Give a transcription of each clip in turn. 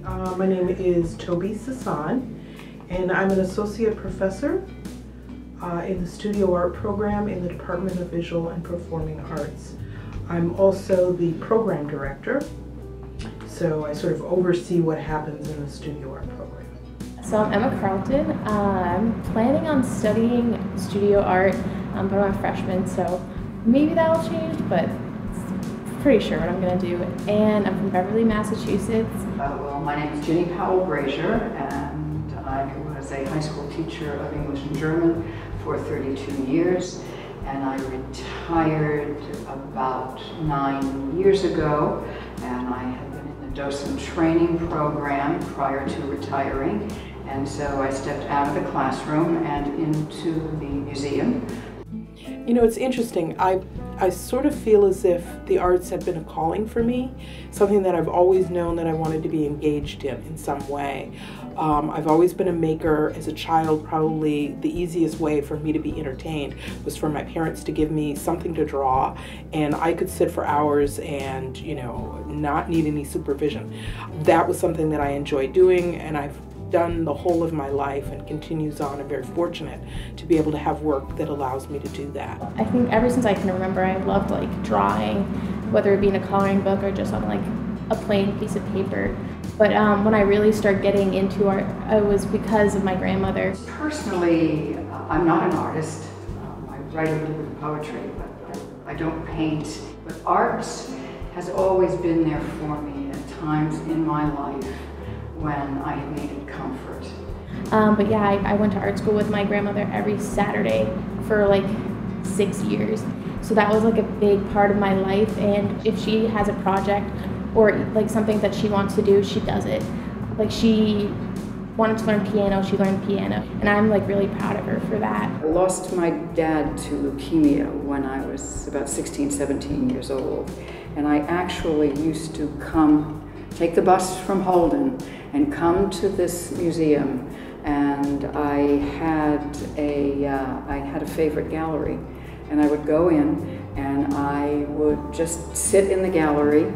My name is Toby Sasan, and I'm an associate professor in the studio art program in the Department of Visual and Performing Arts. I'm also the program director, so I sort of oversee what happens in the studio art program. So I'm Emma Carlton. I'm planning on studying studio art, but I'm a freshman, so maybe that'll change, but pretty sure what I'm going to do. And I'm from Beverly, Massachusetts. Well, my name is Ginny Powell Brazier, and I was a high school teacher of English and German for 32 years, and I retired about 9 years ago, and I had been in the docent training program prior to retiring, and so I stepped out of the classroom and into the museum. You know, it's interesting. I sort of feel as if the arts have been a calling for me, something that I've always known that I wanted to be engaged in some way. I've always been a maker. As a child, probably the easiest way for me to be entertained was for my parents to give me something to draw, and I could sit for hours and, you know, not need any supervision. That was something that I enjoyed doing, and I've done the whole of my life and continues on. I'm very fortunate to be able to have work that allows me to do that. I think ever since I can remember, I loved like drawing, whether it be in a coloring book or just on like a plain piece of paper. But when I really started getting into art, it was because of my grandmother. Personally, I'm not an artist. I write a little bit of poetry, but I don't paint. But art has always been there for me at times in my life when I have needed comfort. But yeah, I went to art school with my grandmother every Saturday for like 6 years. So that was like a big part of my life, and if she has a project or like something that she wants to do, she does it. Like she wanted to learn piano, she learned piano, and I'm like really proud of her for that. I lost my dad to leukemia when I was about 16, 17 years old, and I actually used to take the bus from Holden and come to this museum, and I had a favorite gallery, and I would go in and I would just sit in the gallery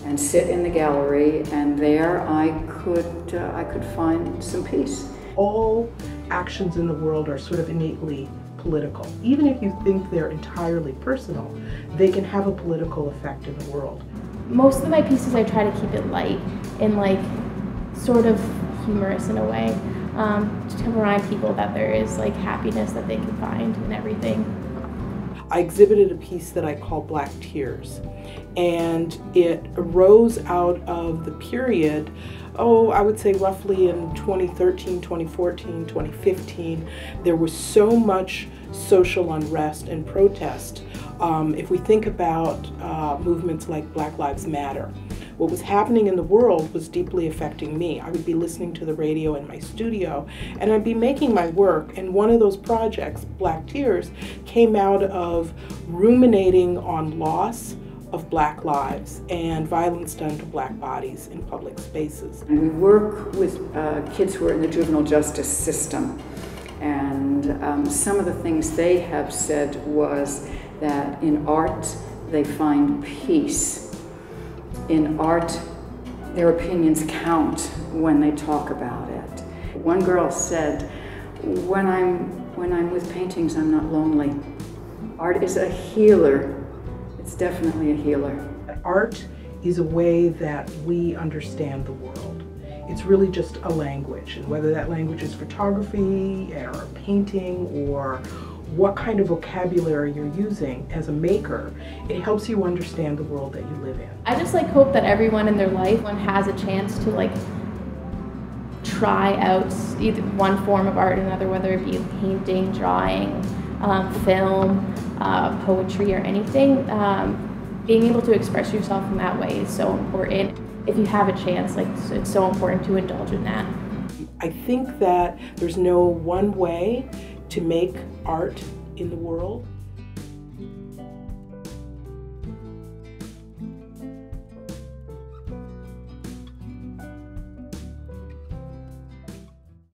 and sit in the gallery, and there I could find some peace. All actions in the world are sort of innately political. Even if you think they're entirely personal, they can have a political effect in the world. Most of my pieces I try to keep it light and like sort of humorous in a way, to remind people that there is like happiness that they can find in everything. I exhibited a piece that I call Black Tears, and it arose out of the period, I would say roughly in 2013, 2014, 2015, there was so much social unrest and protest. If we think about movements like Black Lives Matter, what was happening in the world was deeply affecting me. I would be listening to the radio in my studio, and I'd be making my work, and one of those projects, Black Tears, came out of ruminating on loss of Black lives and violence done to Black bodies in public spaces. And we work with kids who are in the juvenile justice system, and some of the things they have said was that in art they find peace. In art, their opinions count when they talk about it. One girl said, when I'm with paintings, I'm not lonely. Art is a healer. It's definitely a healer. Art is a way that we understand the world. It's really just a language, and whether that language is photography or painting or what kind of vocabulary you're using as a maker, it helps you understand the world that you live in. I just like hope that everyone in their life has a chance to like try out either one form of art or another, whether it be painting, drawing, film, poetry, or anything. Being able to express yourself in that way is so important. If you have a chance, like it's so important to indulge in that. I think that there's no one way to make art in the world.